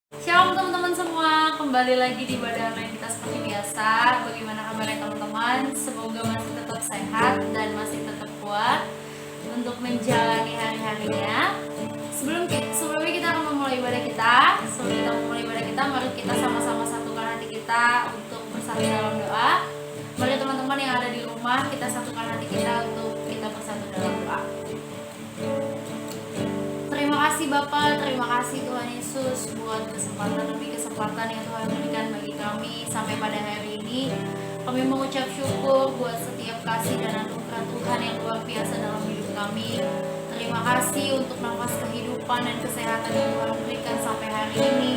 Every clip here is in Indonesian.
Shalom teman-teman semua, kembali lagi di Badan Online kita seperti biasa. Bagaimana kabarnya teman-teman? Semoga masih tetap sehat dan masih tetap kuat untuk menjalani hari-harinya. Sebelumnya kita akan memulai ibadah kita. Sebelum kita memulai ibadah kita, mari kita sama-sama satukan hati kita untuk bersatu dalam doa. Mari teman-teman yang ada di rumah, kita satukan hati kita untuk kita bersatu dalam doa. Terima kasih Bapak, terima kasih Tuhan Yesus buat kesempatan yang Tuhan berikan bagi kami sampai pada hari ini. Kami mengucap syukur buat setiap kasih dan anugerah Tuhan yang luar biasa dalam hidup kami. Terima kasih untuk nafas kehidupan dan kesehatan yang Tuhan berikan sampai hari ini.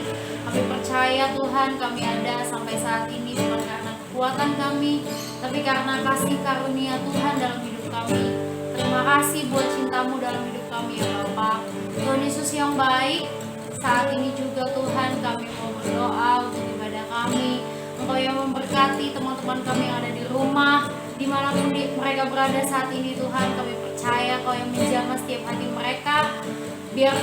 Kami percaya Tuhan kami ada sampai saat ini bukan karena kekuatan kami, tapi karena kasih karunia Tuhan dalam hidup kami. Terima kasih buat cintamu dalam hidup kami ya Bapak. Tuhan Yesus yang baik, saat ini juga Tuhan kami mau berdoa untuk ibadah kami. Engkau yang memberkati teman-teman kami yang ada di rumah, dimanapun mereka berada saat ini Tuhan. Kami percaya Kau yang menjamah setiap hati mereka, biar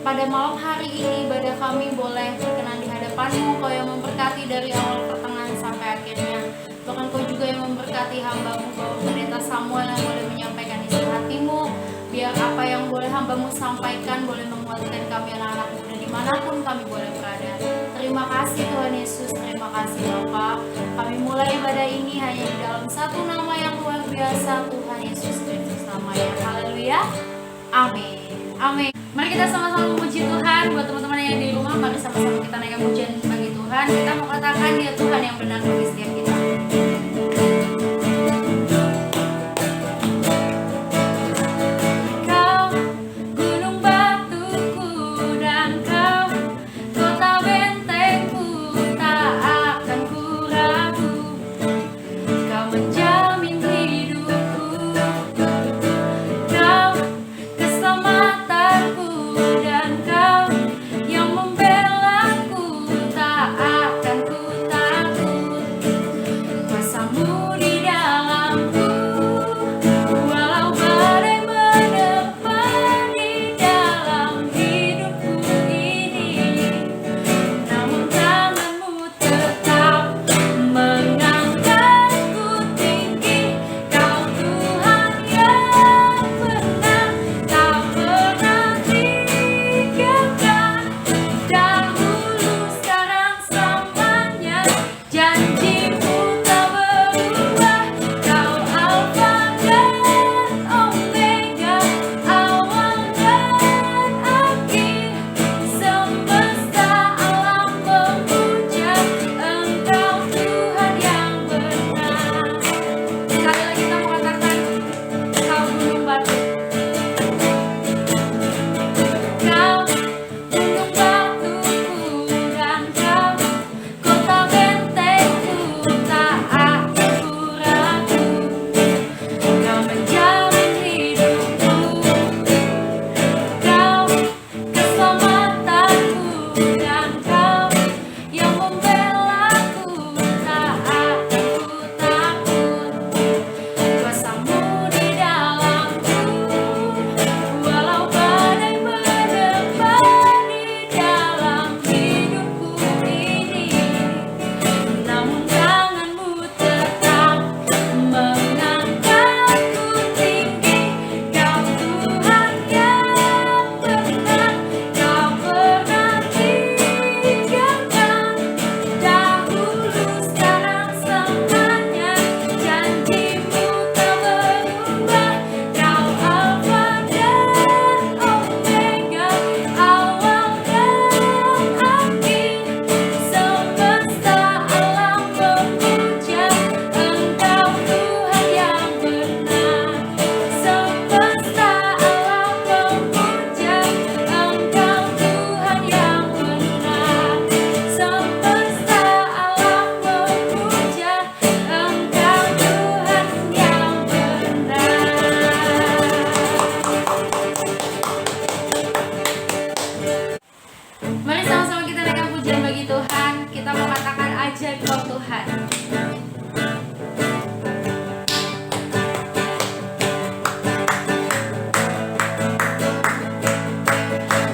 pada malam hari ini ibadah kami boleh berkenan di hadapan-Mu. Kau yang memberkati dari awal pertengahan sampai akhirnya. Bahkan Kau juga yang memberkati hamba-Mu Bapak Pendeta Samuel yang boleh menyampaikan isi hati-Mu. Biar apa yang boleh hamba-Mu sampaikan boleh menguatkan kami anak-anak muda dimanapun kami boleh berada. Terima kasih Tuhan Yesus, terima kasih Bapa. Kami mulai ibadah ini hanya di dalam satu nama yang luar biasa, Tuhan Yesus Kristus namanya. Haleluya, amin. Amin. Mari kita sama-sama memuji Tuhan. Buat teman-teman yang di rumah, mari sama-sama kita naikkan pujian bagi Tuhan. Kita mau katakan Dia Tuhan yang benar bagi setiap kita.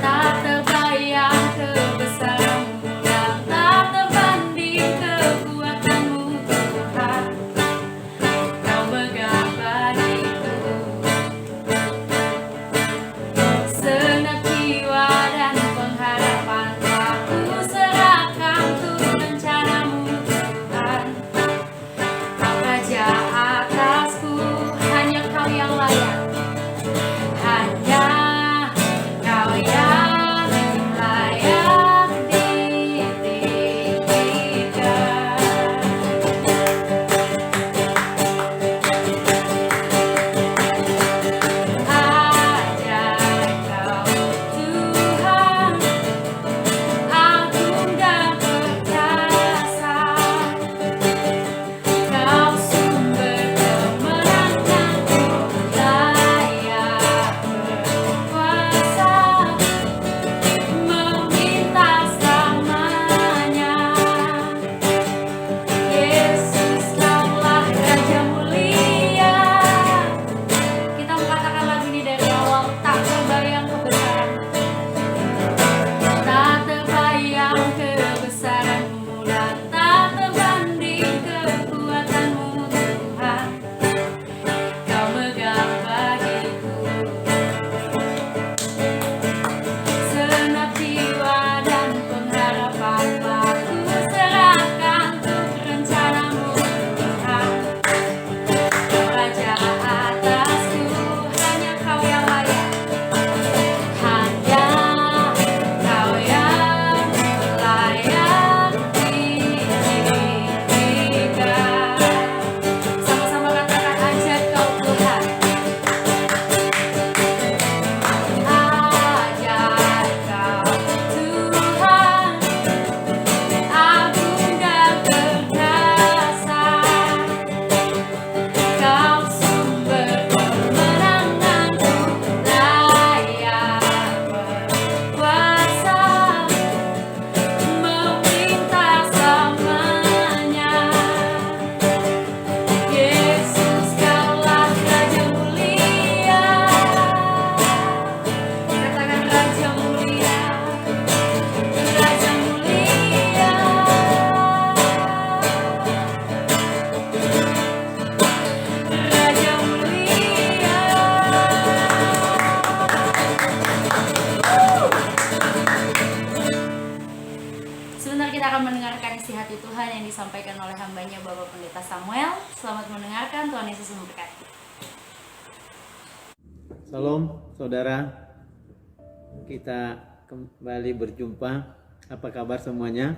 Tak terbayang kebesaranmu. kita akan mendengarkan isi hati Tuhan yang disampaikan oleh hambanya Bapak Pendeta Samuel. Selamat mendengarkan, Tuhan Yesus memberkati. Salam saudara, kita kembali berjumpa. Apa kabar semuanya?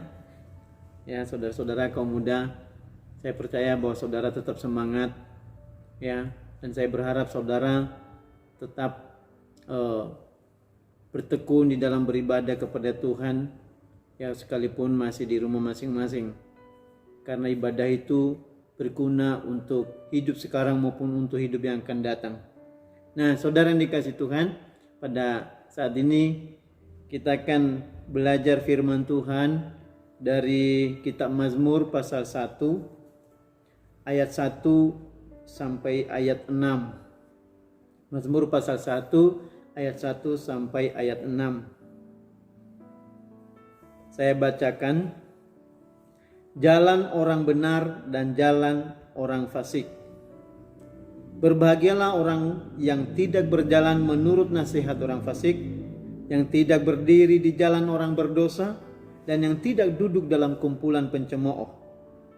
Ya, saudara-saudara kaum muda, saya percaya bahwa saudara tetap semangat, ya, dan saya berharap saudara tetap bertekun di dalam beribadah kepada Tuhan, ya, sekalipun masih di rumah masing-masing, karena ibadah itu berguna untuk hidup sekarang maupun untuk hidup yang akan datang. Nah, saudara yang dikasih Tuhan, pada saat ini kita akan belajar firman Tuhan dari kitab Mazmur pasal 1 ayat 1 sampai ayat 6. Mazmur pasal 1 ayat 1 sampai ayat 6. Saya bacakan. Jalan orang benar dan jalan orang fasik. Berbahagialah orang yang tidak berjalan menurut nasihat orang fasik, yang tidak berdiri di jalan orang berdosa, dan yang tidak duduk dalam kumpulan pencemooh.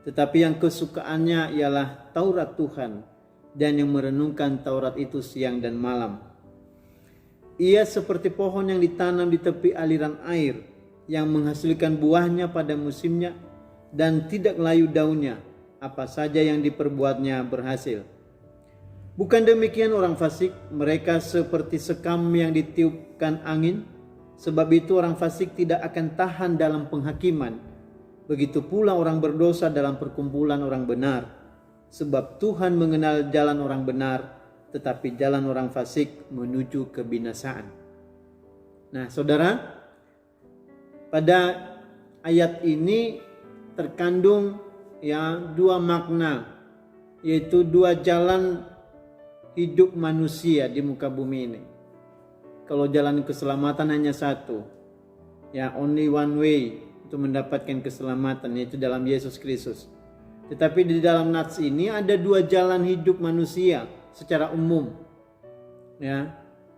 Tetapi yang kesukaannya ialah Taurat Tuhan, dan yang merenungkan Taurat itu siang dan malam. Ia seperti pohon yang ditanam di tepi aliran air, yang menghasilkan buahnya pada musimnya, dan tidak layu daunnya, apa saja yang diperbuatnya berhasil. Bukan demikian orang fasik, mereka seperti sekam yang ditiupkan angin. Sebab itu orang fasik tidak akan tahan dalam penghakiman. Begitu pula orang berdosa dalam perkumpulan orang benar. Sebab Tuhan mengenal jalan orang benar, tetapi jalan orang fasik menuju kebinasaan. Nah, saudara, pada ayat ini terkandung dua makna, yaitu dua jalan hidup manusia di muka bumi ini. Kalau jalan keselamatan hanya satu, only one way untuk mendapatkan keselamatan, yaitu dalam Yesus Kristus. Tetapi di dalam nats ini ada dua jalan hidup manusia secara umum,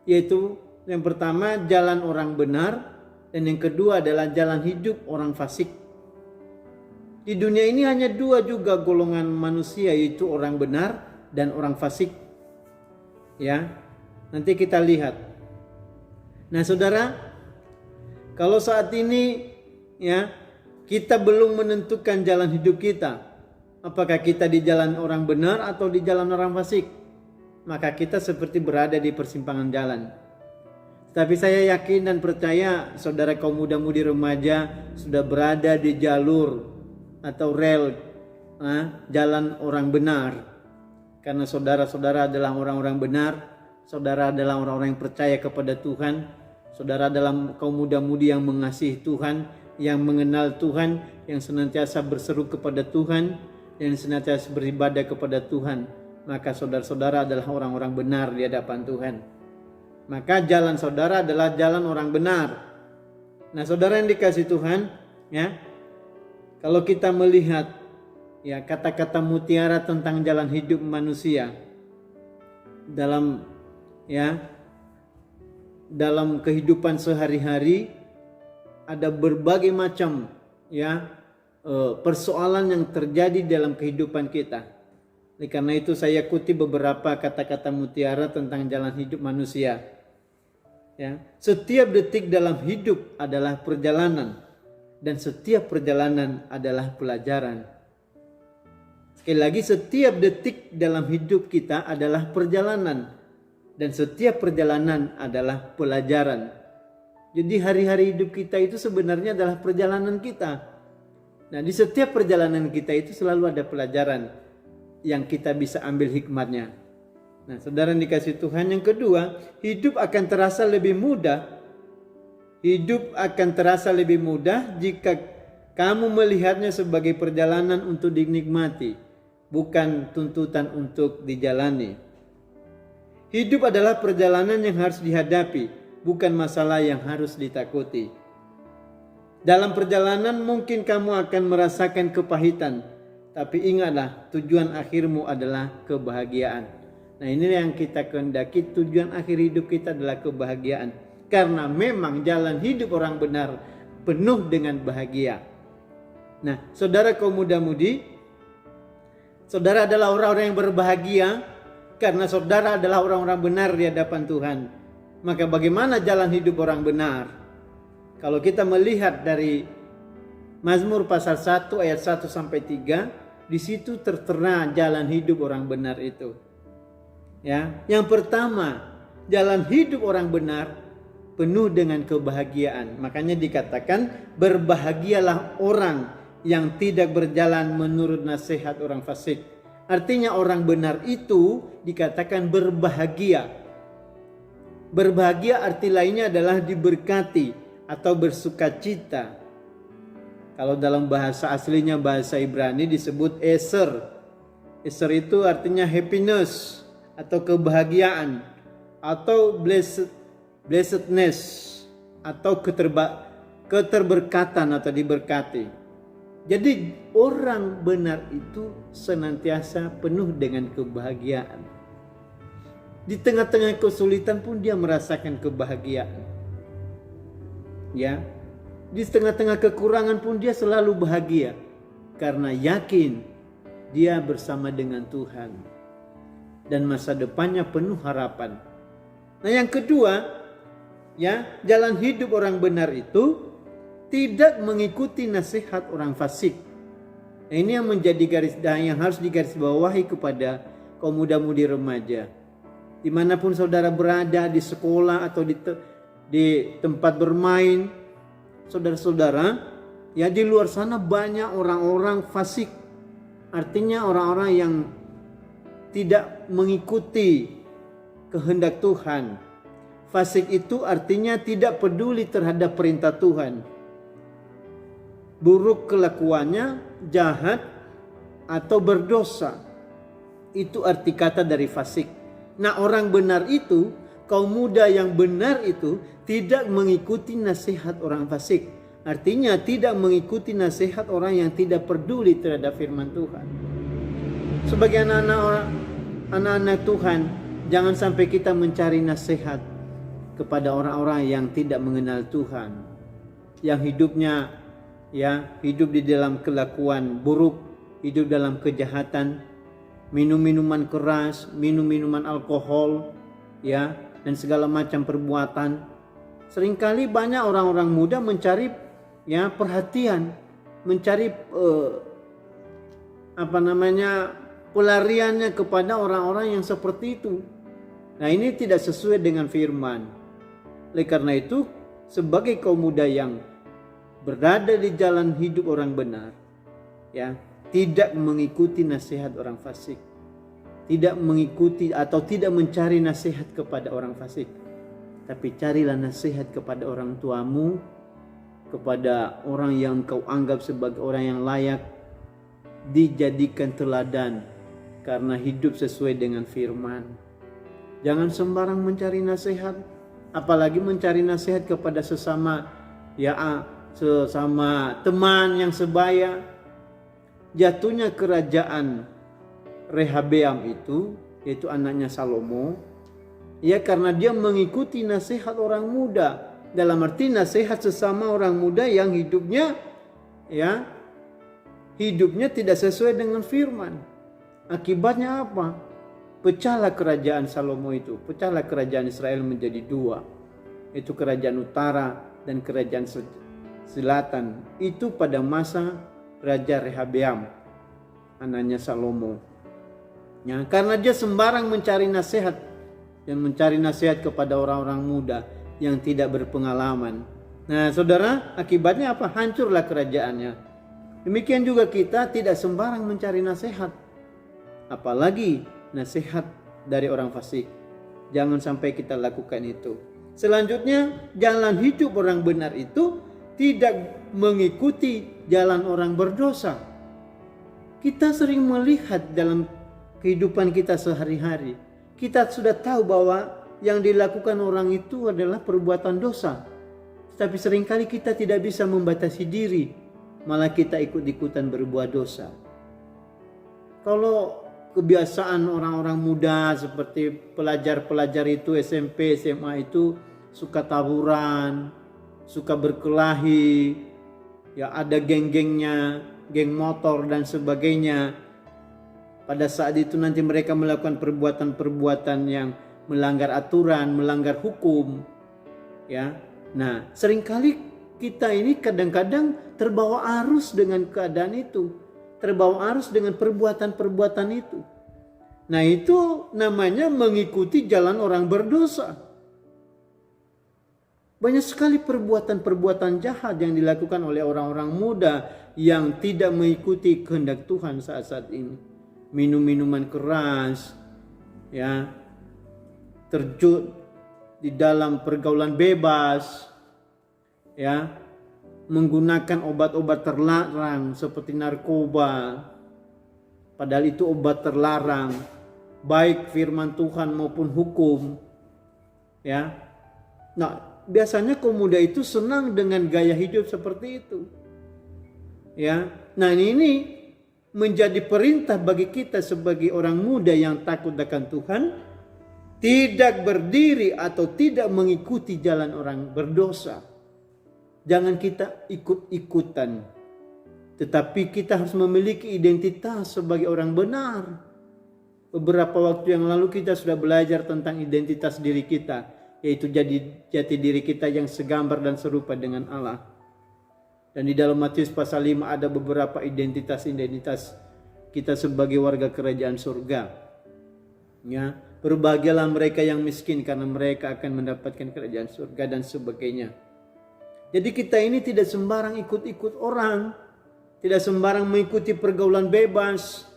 yaitu yang pertama jalan orang benar, dan yang kedua adalah jalan hidup orang fasik. Di dunia ini hanya dua juga golongan manusia, yaitu orang benar dan orang fasik. Nanti kita lihat. Nah, saudara, kalau saat ini kita belum menentukan jalan hidup kita, apakah kita di jalan orang benar atau di jalan orang fasik, maka kita seperti berada di persimpangan jalan. Tapi saya yakin dan percaya saudara kaum muda-mudi remaja sudah berada di jalur atau rel jalan orang benar. Karena saudara-saudara adalah orang-orang benar, saudara adalah orang-orang yang percaya kepada Tuhan, saudara adalah kaum muda-mudi yang mengasihi Tuhan, yang mengenal Tuhan, yang senantiasa berseru kepada Tuhan, yang senantiasa beribadah kepada Tuhan. Maka saudara-saudara adalah orang-orang benar di hadapan Tuhan. Maka jalan saudara adalah jalan orang benar. Nah, saudara yang dikasihi Tuhan, kalau kita melihat kata-kata mutiara tentang jalan hidup manusia dalam kehidupan sehari-hari, ada berbagai macam persoalan yang terjadi dalam kehidupan kita. Oleh karena itu saya kutip beberapa kata-kata mutiara tentang jalan hidup manusia. Setiap detik dalam hidup adalah perjalanan, dan setiap perjalanan adalah pelajaran. Sekali lagi, setiap detik dalam hidup kita adalah perjalanan, dan setiap perjalanan adalah pelajaran. Jadi hari-hari hidup kita itu sebenarnya adalah perjalanan kita. Nah, di setiap perjalanan kita itu selalu ada pelajaran yang kita bisa ambil hikmatnya. Nah, saudara yang dikasihi Tuhan, yang kedua, hidup akan terasa lebih mudah. Hidup akan terasa lebih mudah jika kamu melihatnya sebagai perjalanan untuk dinikmati, bukan tuntutan untuk dijalani. Hidup adalah perjalanan yang harus dihadapi, bukan masalah yang harus ditakuti. Dalam perjalanan mungkin kamu akan merasakan kepahitan, tapi ingatlah, tujuan akhirmu adalah kebahagiaan. Nah, ini yang kita kehendaki, tujuan akhir hidup kita adalah kebahagiaan. Karena memang jalan hidup orang benar penuh dengan bahagia. Nah, saudara kaum muda-mudi, saudara adalah orang-orang yang berbahagia karena saudara adalah orang-orang benar di hadapan Tuhan. Maka bagaimana jalan hidup orang benar? Kalau kita melihat dari Mazmur pasal 1 ayat 1 sampai 3, di situ tertera jalan hidup orang benar itu. Ya, yang pertama, jalan hidup orang benar penuh dengan kebahagiaan. Makanya dikatakan berbahagialah orang yang tidak berjalan menurut nasihat orang fasik. Artinya orang benar itu dikatakan berbahagia. Berbahagia arti lainnya adalah diberkati atau bersukacita. Kalau dalam bahasa aslinya bahasa Ibrani disebut eser. Eser itu artinya happiness atau kebahagiaan atau blessedness atau keterberkatan atau diberkati. Jadi orang benar itu senantiasa penuh dengan kebahagiaan. Di tengah-tengah kesulitan pun dia merasakan kebahagiaan. Ya. Di tengah-tengah kekurangan pun dia selalu bahagia karena yakin dia bersama dengan Tuhan dan masa depannya penuh harapan. Nah, yang kedua, ya, jalan hidup orang benar itu tidak mengikuti nasihat orang fasik. Nah, ini yang menjadi yang harus digarisbawahi kepada kaum muda-mudi remaja. Dimanapun saudara berada, di sekolah atau di tempat bermain, saudara-saudara, ya di luar sana banyak orang-orang fasik. Artinya orang-orang yang tidak mengikuti kehendak Tuhan. Fasik itu artinya tidak peduli terhadap perintah Tuhan. Buruk kelakuannya, jahat atau berdosa. Itu arti kata dari fasik. Nah, orang benar itu, kaum muda yang benar itu tidak mengikuti nasihat orang fasik. Artinya tidak mengikuti nasihat orang yang tidak peduli terhadap firman Tuhan. Sebagai anak-anak Tuhan, jangan sampai kita mencari nasihat kepada orang-orang yang tidak mengenal Tuhan, yang hidupnya hidup di dalam kelakuan buruk, hidup dalam kejahatan, minum minuman keras, minum minuman alkohol, ya, dan segala macam perbuatan. Seringkali banyak orang-orang muda mencari perhatian, mencari pelariannya kepada orang-orang yang seperti itu. Nah, ini tidak sesuai dengan firman. Oleh karena itu, sebagai kaum muda yang berada di jalan hidup orang benar, ya, tidak mengikuti nasihat orang fasik, tidak mengikuti atau tidak mencari nasihat kepada orang fasik, tapi carilah nasihat kepada orang tuamu, kepada orang yang kau anggap sebagai orang yang layak dijadikan teladan karena hidup sesuai dengan firman. Jangan sembarang mencari nasihat, apalagi mencari nasihat kepada sesama teman yang sebaya. Jatuhnya kerajaan Rehabeam itu, yaitu anaknya Salomo, ya, karena dia mengikuti nasihat orang muda. Dalam arti nasihat sesama orang muda yang hidupnya tidak sesuai dengan firman. Akibatnya apa? Pecahlah kerajaan Salomo itu. Pecahlah kerajaan Israel menjadi dua. Itu kerajaan utara dan kerajaan selatan. Itu pada masa Raja Rehabeam, anaknya Salomo. Ya, karena dia sembarang mencari nasihat dan mencari nasihat kepada orang-orang muda yang tidak berpengalaman. Nah, saudara, akibatnya apa? Hancurlah kerajaannya. Demikian juga kita tidak sembarang mencari nasihat, apalagi nasihat dari orang fasik. Jangan sampai kita lakukan itu. Selanjutnya, jalan hidup orang benar itu tidak mengikuti jalan orang berdosa. Kita sering melihat dalam kehidupan kita sehari-hari, kita sudah tahu bahwa yang dilakukan orang itu adalah perbuatan dosa. Tapi seringkali kita tidak bisa membatasi diri, malah kita ikut-ikutan berbuat dosa. Kalau kebiasaan orang-orang muda seperti pelajar-pelajar itu SMP, SMA itu suka tawuran, suka berkelahi, ya ada geng-gengnya, geng motor dan sebagainya. Pada saat itu nanti mereka melakukan perbuatan-perbuatan yang melanggar aturan, melanggar hukum, ya. Nah, seringkali kita ini kadang-kadang terbawa arus dengan keadaan itu, terbawa arus dengan perbuatan-perbuatan itu. Nah, itu namanya mengikuti jalan orang berdosa. Banyak sekali perbuatan-perbuatan jahat yang dilakukan oleh orang-orang muda yang tidak mengikuti kehendak Tuhan saat-saat ini. Minum-minuman keras, ya, terjun di dalam pergaulan bebas, ya, menggunakan obat-obat terlarang seperti narkoba, padahal itu obat terlarang, baik firman Tuhan maupun hukum, ya. Nah, biasanya kaum muda itu senang dengan gaya hidup seperti itu, ya. Nah, ini menjadi perintah bagi kita sebagai orang muda yang takut akan Tuhan, tidak berdiri atau tidak mengikuti jalan orang berdosa. Jangan kita ikut-ikutan, tetapi kita harus memiliki identitas sebagai orang benar. Beberapa waktu yang lalu kita sudah belajar tentang identitas diri kita, yaitu jati diri kita yang segambar dan serupa dengan Allah. Dan di dalam Matius pasal 5 ada beberapa identitas kita sebagai warga kerajaan surga. Ya, berbahagialah mereka yang miskin karena mereka akan mendapatkan kerajaan surga dan sebagainya. Jadi kita ini tidak sembarang ikut-ikut orang, tidak sembarang mengikuti pergaulan bebas,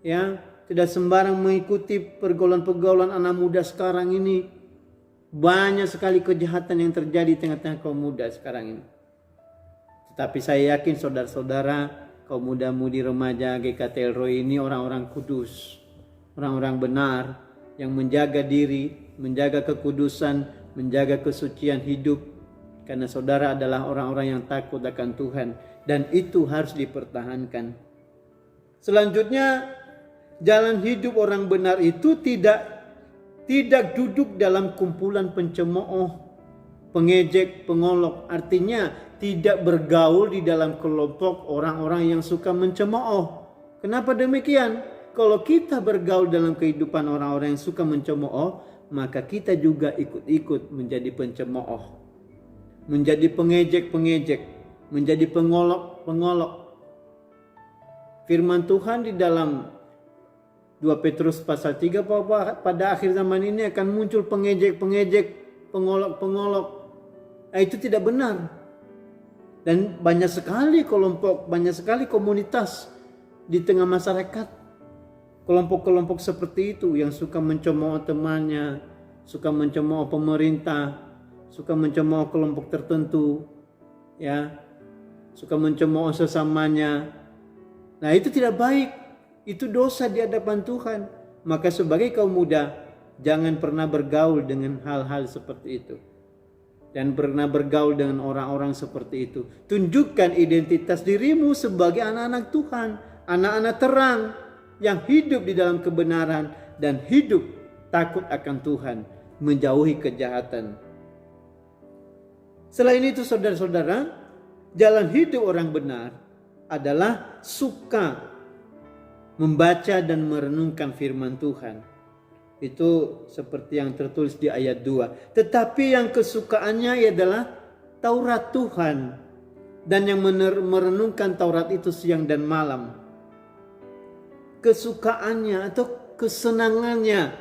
ya, tidak sembarang mengikuti pergaulan-pergaulan anak muda sekarang ini. Banyak sekali kejahatan yang terjadi di tengah-tengah kaum muda sekarang ini. Tetapi saya yakin saudara-saudara, kaum muda-mudi remaja GKT Elroy ini orang-orang kudus, orang-orang benar yang menjaga diri, menjaga kekudusan, menjaga kesucian hidup. Karena saudara adalah orang-orang yang takut akan Tuhan, dan itu harus dipertahankan. Selanjutnya, jalan hidup orang benar itu tidak duduk dalam kumpulan pencemooh, pengejek, pengolok. Artinya tidak bergaul di dalam kelompok orang-orang yang suka mencemooh. Kenapa demikian? Kalau kita bergaul dalam kehidupan orang-orang yang suka mencemooh, maka kita juga ikut-ikut menjadi pencemooh, menjadi pengejek-pengejek, menjadi pengolok-pengolok. Firman Tuhan di dalam 2 Petrus pasal 3 bahwa pada akhir zaman ini akan muncul pengejek-pengejek, pengolok-pengolok. Nah, itu tidak benar. Dan banyak sekali kelompok, banyak sekali komunitas di tengah masyarakat. Kelompok-kelompok seperti itu yang suka mencemooh temannya, suka mencemooh pemerintah, suka mencemooh kelompok tertentu, ya, suka mencemooh sesamanya. Nah, itu tidak baik. Itu dosa di hadapan Tuhan. Maka sebagai kaum muda, jangan pernah bergaul dengan hal-hal seperti itu. Dan pernah bergaul dengan orang-orang seperti itu. Tunjukkan identitas dirimu sebagai anak-anak Tuhan, anak-anak terang yang hidup di dalam kebenaran dan hidup takut akan Tuhan, menjauhi kejahatan. Selain itu saudara-saudara, jalan hidup orang benar adalah suka membaca dan merenungkan firman Tuhan. Itu seperti yang tertulis di ayat 2. Tetapi yang kesukaannya adalah Taurat Tuhan, dan yang merenungkan Taurat itu siang dan malam. Kesukaannya atau kesenangannya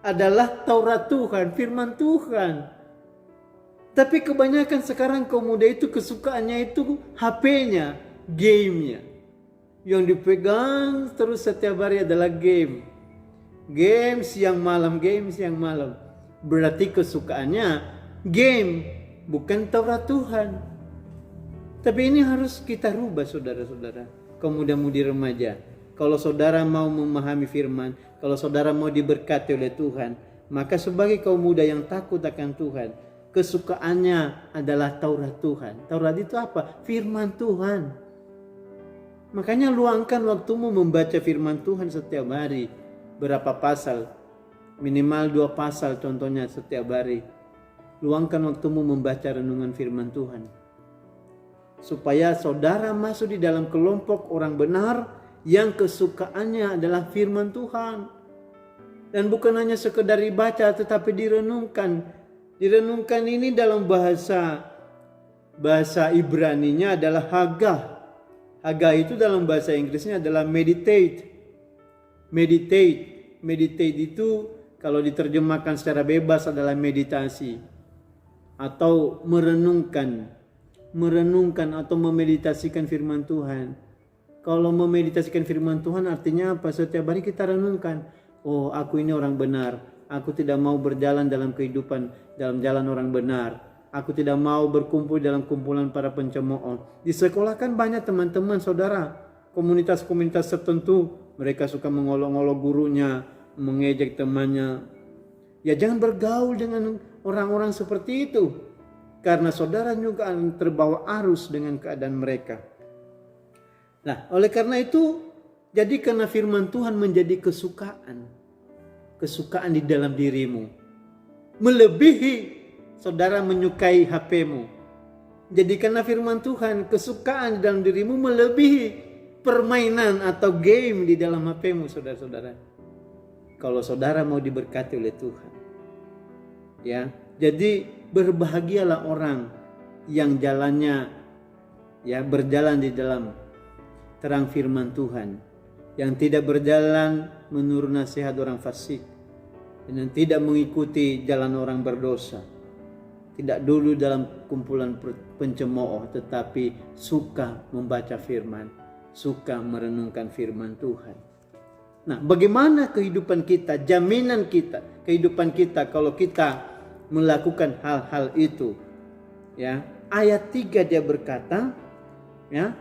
adalah Taurat Tuhan, firman Tuhan. Tapi kebanyakan sekarang kaum muda itu kesukaannya itu HP-nya, game-nya. Yang dipegang terus setiap hari adalah game. Game siang malam, game siang malam. Berarti kesukaannya game, bukan Taurat Tuhan. Tapi ini harus kita rubah saudara-saudara, kaum muda-mudi remaja. Kalau saudara mau memahami firman, kalau saudara mau diberkati oleh Tuhan, maka sebagai kaum muda yang takut akan Tuhan, kesukaannya adalah Taurat Tuhan. Taurat itu apa? Firman Tuhan. Makanya luangkan waktumu membaca firman Tuhan setiap hari. Berapa pasal? Minimal 2 pasal contohnya setiap hari. Luangkan waktumu membaca renungan firman Tuhan. supaya saudara masuk di dalam kelompok orang benar yang kesukaannya adalah firman Tuhan. Dan bukan hanya sekedar dibaca tetapi direnungkan. Direnungkan ini dalam bahasa Ibraninya adalah hagah. Hagah itu dalam bahasa Inggrisnya adalah meditate. Meditate itu kalau diterjemahkan secara bebas adalah meditasi atau merenungkan atau memeditasikan firman Tuhan. Kalau memeditasikan firman Tuhan artinya apa? Setiap hari kita renungkan, oh aku ini orang benar, aku tidak mau berjalan dalam kehidupan dalam jalan orang benar, aku tidak mau berkumpul dalam kumpulan para pencemooh. Di sekolah kan banyak teman-teman saudara, komunitas-komunitas tertentu, mereka suka mengolok-olok gurunya, mengejek temannya. Ya jangan bergaul dengan orang-orang seperti itu, karena saudara juga akan terbawa arus dengan keadaan mereka. Nah, oleh karena itu, jadikanlah firman Tuhan menjadi kesukaan di dalam dirimu. Melebihi saudara menyukai HP-mu. Jadikanlah firman Tuhan kesukaan di dalam dirimu melebihi permainan atau game di dalam HP-mu, saudara-saudara. Kalau saudara mau diberkati oleh Tuhan. Ya, jadi berbahagialah orang yang jalannya berjalan di dalam terang firman Tuhan, yang tidak berjalan menurut nasihat orang fasik, dan yang tidak mengikuti jalan orang berdosa, tidak dulu dalam kumpulan pencemooh, tetapi suka membaca firman, suka merenungkan firman Tuhan. Nah, bagaimana kehidupan kita, jaminan kita, kehidupan kita kalau kita melakukan hal-hal itu? Ya, ayat 3 dia berkata, ya,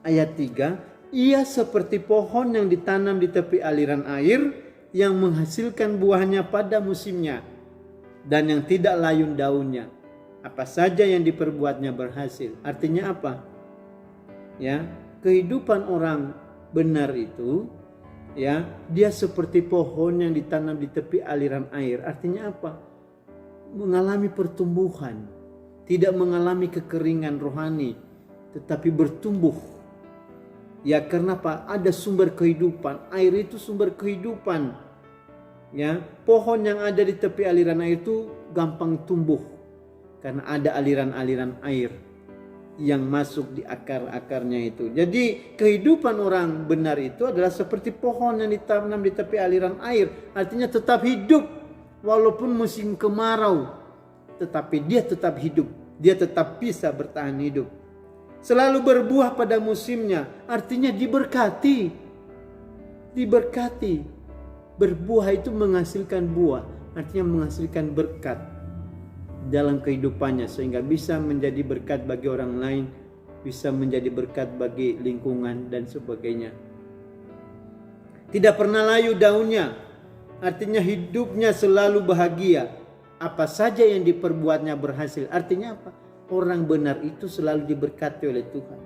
ayat 3, ia seperti pohon yang ditanam di tepi aliran air, yang menghasilkan buahnya pada musimnya, dan yang tidak layun daunnya. Apa saja yang diperbuatnya berhasil. Artinya apa? Ya, kehidupan orang benar itu, ya, dia seperti pohon yang ditanam di tepi aliran air. Artinya apa? Mengalami pertumbuhan, tidak mengalami kekeringan rohani, tetapi bertumbuh. Ya, karena apa? Ada sumber kehidupan. Air itu sumber kehidupan. Ya, pohon yang ada di tepi aliran air itu gampang tumbuh karena ada aliran-aliran air yang masuk di akar-akarnya itu. Jadi kehidupan orang benar itu adalah seperti pohon yang ditanam di tepi aliran air. Artinya tetap hidup walaupun musim kemarau, tetapi dia tetap hidup. Dia tetap bisa bertahan hidup. Selalu berbuah pada musimnya, artinya diberkati. Diberkati. Berbuah itu menghasilkan buah, artinya menghasilkan berkat dalam kehidupannya, sehingga bisa menjadi berkat bagi orang lain, bisa menjadi berkat bagi lingkungan dan sebagainya. Tidak pernah layu daunnya, artinya hidupnya selalu bahagia. Apa saja yang diperbuatnya berhasil. Artinya apa? Orang benar itu selalu diberkati oleh Tuhan.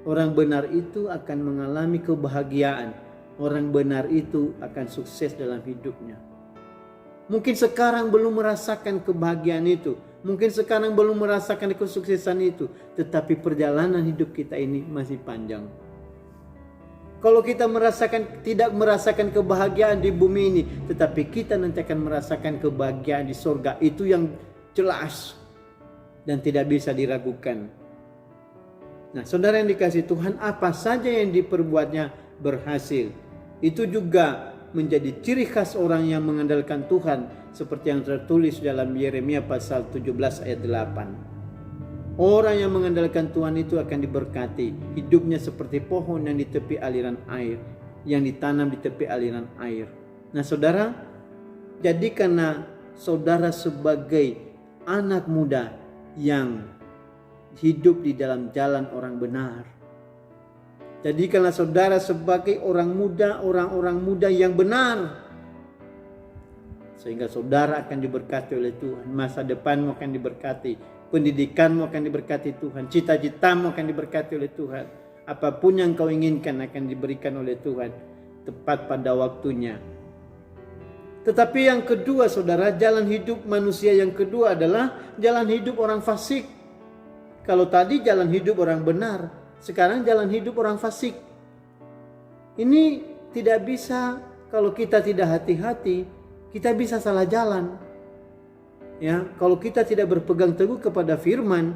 Orang benar itu akan mengalami kebahagiaan. Orang benar itu akan sukses dalam hidupnya. Mungkin sekarang belum merasakan kebahagiaan itu. Mungkin sekarang belum merasakan kesuksesan itu. Tetapi perjalanan hidup kita ini masih panjang. Kalau kita tidak merasakan kebahagiaan di bumi ini, tetapi kita nanti akan merasakan kebahagiaan di surga, itu yang jelas dan tidak bisa diragukan. Nah, saudara yang dikasihi Tuhan, apa saja yang diperbuatnya berhasil. Itu juga menjadi ciri khas orang yang mengandalkan Tuhan, seperti yang tertulis dalam Yeremia pasal 17 ayat 8. Orang yang mengandalkan Tuhan itu akan diberkati. Hidupnya seperti pohon yang di tepi aliran air, yang ditanam di tepi aliran air. Nah, saudara, jadikanlah saudara sebagai anak muda yang hidup di dalam jalan orang benar. Jadikanlah saudara sebagai orang-orang muda yang benar. Sehingga saudara akan diberkati oleh Tuhan. Masa depanmu akan diberkati. Pendidikanmu akan diberkati Tuhan. Cita-citamu akan diberkati oleh Tuhan. Apapun yang kau inginkan akan diberikan oleh Tuhan. Tepat pada waktunya. Tetapi yang kedua, saudara, jalan hidup manusia yang kedua adalah jalan hidup orang fasik. Kalau tadi jalan hidup orang benar, sekarang jalan hidup orang fasik. Ini tidak bisa, kalau kita tidak hati-hati, kita bisa salah jalan. Ya, kalau kita tidak berpegang teguh kepada firman,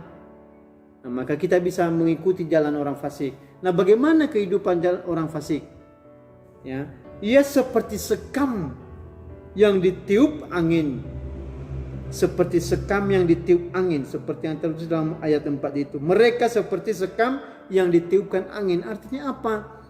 nah, maka kita bisa mengikuti jalan orang fasik. Nah, bagaimana kehidupan orang fasik? Ya, ia seperti sekam yang ditiup angin. Seperti sekam yang ditiup angin, seperti yang tertulis dalam ayat 4 itu. Mereka seperti sekam yang ditiupkan angin. Artinya apa?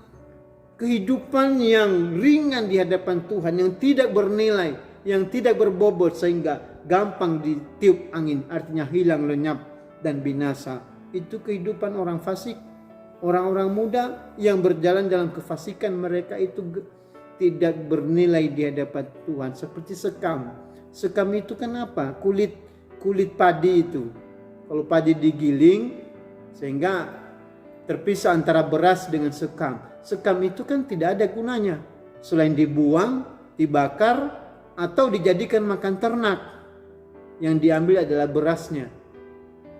Kehidupan yang ringan di hadapan Tuhan, yang tidak bernilai, yang tidak berbobot sehingga gampang ditiup angin, artinya hilang, lenyap dan binasa. Itu kehidupan orang fasik. Orang-orang muda yang berjalan dalam kefasikan, mereka itu tidak bernilai di hadapan Tuhan, seperti sekam. Sekam itu kan apa? Kulit padi itu. Kalau padi digiling sehingga terpisah antara beras dengan sekam. Sekam itu kan tidak ada gunanya selain dibuang, dibakar, atau dijadikan makan ternak. Yang diambil adalah berasnya.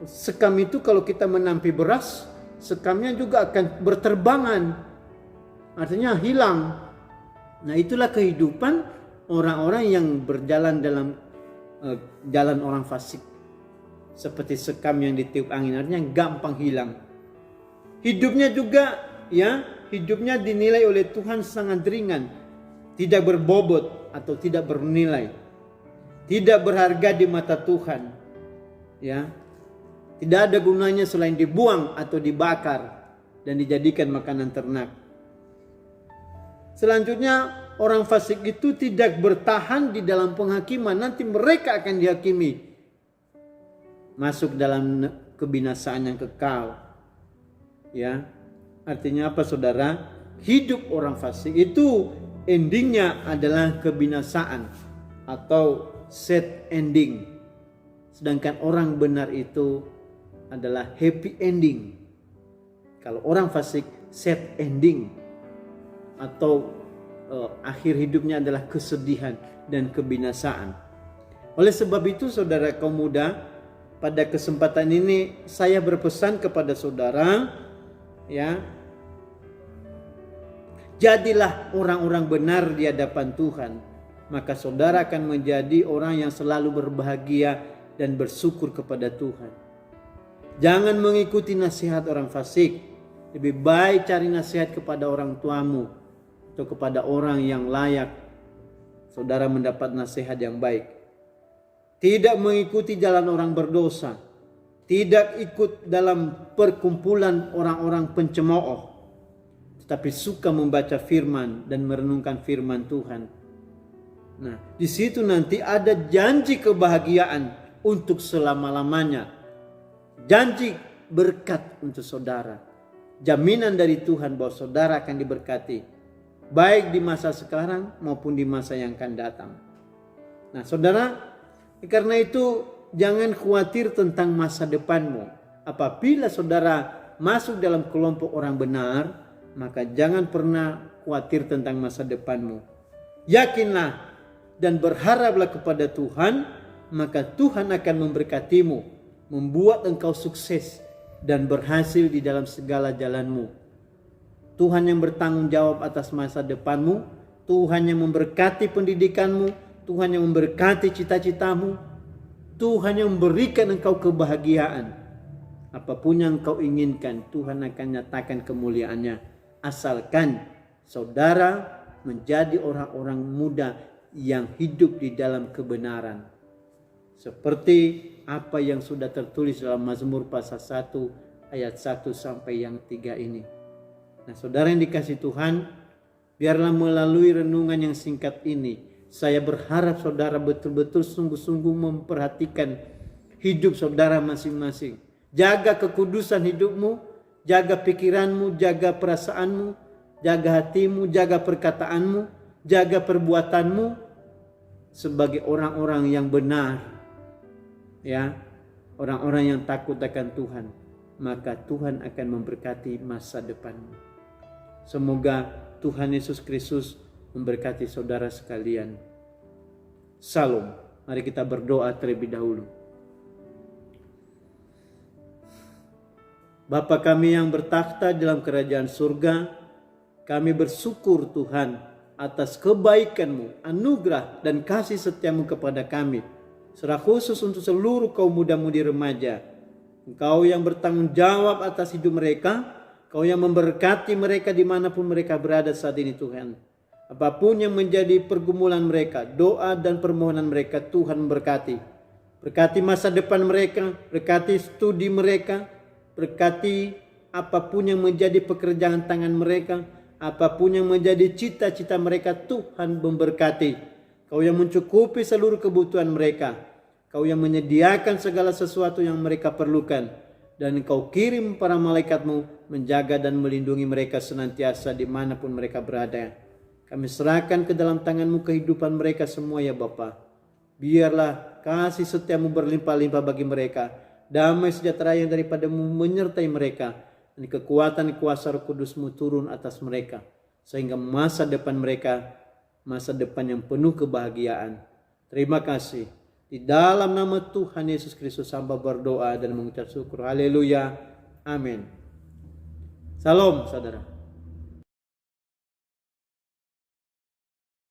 Sekam itu kalau kita menampi beras, sekamnya juga akan berterbangan. Artinya hilang. Nah, itulah kehidupan orang-orang yang berjalan dalam jalan orang fasik. Seperti sekam yang ditiup angin, artinya gampang hilang. Hidupnya juga, ya, hidupnya dinilai oleh Tuhan sangat ringan, tidak berbobot atau tidak bernilai, tidak berharga di mata Tuhan, ya, tidak ada gunanya selain dibuang atau dibakar dan dijadikan makanan ternak. Selanjutnya, orang fasik itu tidak bertahan di dalam penghakiman, nanti mereka akan dihakimi, masuk dalam kebinasaan yang kekal. Ya, artinya apa, saudara? Hidup orang fasik itu endingnya adalah kebinasaan atau sad ending. Sedangkan orang benar itu adalah happy ending. Kalau orang fasik sad ending atau akhir hidupnya adalah kesedihan dan kebinasaan. Oleh sebab itu, saudara kaum muda, pada kesempatan ini saya berpesan kepada saudara, ya, jadilah orang-orang benar di hadapan Tuhan, maka saudara akan menjadi orang yang selalu berbahagia dan bersyukur kepada Tuhan. Jangan mengikuti nasihat orang fasik. Lebih baik cari nasihat kepada orang tuamu atau kepada orang yang layak saudara mendapat nasihat yang baik. Tidak mengikuti jalan orang berdosa, tidak ikut dalam perkumpulan orang-orang pencemooh, tetapi suka membaca firman dan merenungkan firman Tuhan. Nah, di situ nanti ada janji kebahagiaan untuk selama-lamanya. Janji berkat untuk saudara. Jaminan dari Tuhan bahwa saudara akan diberkati, baik di masa sekarang maupun di masa yang akan datang. Nah, saudara, karena itu jangan khawatir tentang masa depanmu. Apabila saudara masuk dalam kelompok orang benar, maka jangan pernah khawatir tentang masa depanmu. Yakinlah dan berharaplah kepada Tuhan, maka Tuhan akan memberkatimu, membuat engkau sukses dan berhasil di dalam segala jalanmu. Tuhan yang bertanggung jawab atas masa depanmu, Tuhan yang memberkati pendidikanmu, Tuhan yang memberkati cita-citamu, Tuhan yang memberikan engkau kebahagiaan. Apapun yang engkau inginkan, Tuhan akan nyatakan kemuliaannya. Asalkan saudara menjadi orang-orang muda yang hidup di dalam kebenaran. Seperti apa yang sudah tertulis dalam Mazmur pasal 1 ayat 1 sampai yang 3 ini. Nah, saudara yang dikasihi Tuhan, biarlah melalui renungan yang singkat ini, saya berharap saudara betul-betul sungguh-sungguh memperhatikan hidup saudara masing-masing. Jaga kekudusan hidupmu, jaga pikiranmu, jaga perasaanmu, jaga hatimu, jaga perkataanmu, jaga perbuatanmu sebagai orang-orang yang benar. Ya, orang-orang yang takut akan Tuhan, maka Tuhan akan memberkati masa depanmu. Semoga Tuhan Yesus Kristus memberkati saudara sekalian. Shalom. Mari kita berdoa terlebih dahulu. Bapa kami yang bertakhta dalam kerajaan surga, kami bersyukur Tuhan atas kebaikan-Mu, anugerah dan kasih setia-Mu kepada kami. Secara khusus untuk seluruh kaum muda-mudi remaja. Engkau yang bertanggung jawab atas hidup mereka, Engkau yang memberkati mereka dimanapun mereka berada saat ini Tuhan. Apapun yang menjadi pergumulan mereka, doa dan permohonan mereka, Tuhan memberkati. Berkati masa depan mereka, berkati studi mereka, berkati apapun yang menjadi pekerjaan tangan mereka, apapun yang menjadi cita-cita mereka, Tuhan memberkati. Kau yang mencukupi seluruh kebutuhan mereka, Kau yang menyediakan segala sesuatu yang mereka perlukan, dan Engkau kirim para malaikat-Mu menjaga dan melindungi mereka senantiasa dimanapun mereka berada. Kami serahkan ke dalam tangan-Mu kehidupan mereka semua ya Bapa. Biarlah kasih setia-Mu berlimpah-limpah bagi mereka. Damai sejahtera yang daripada-Mu menyertai mereka. Dan kekuatan kuasa Roh Kudus-Mu turun atas mereka. Sehingga masa depan mereka, masa depan yang penuh kebahagiaan. Terima kasih. Di dalam nama Tuhan Yesus Kristus hamba berdoa dan mengucap syukur. Haleluya. Amin. Salam saudara.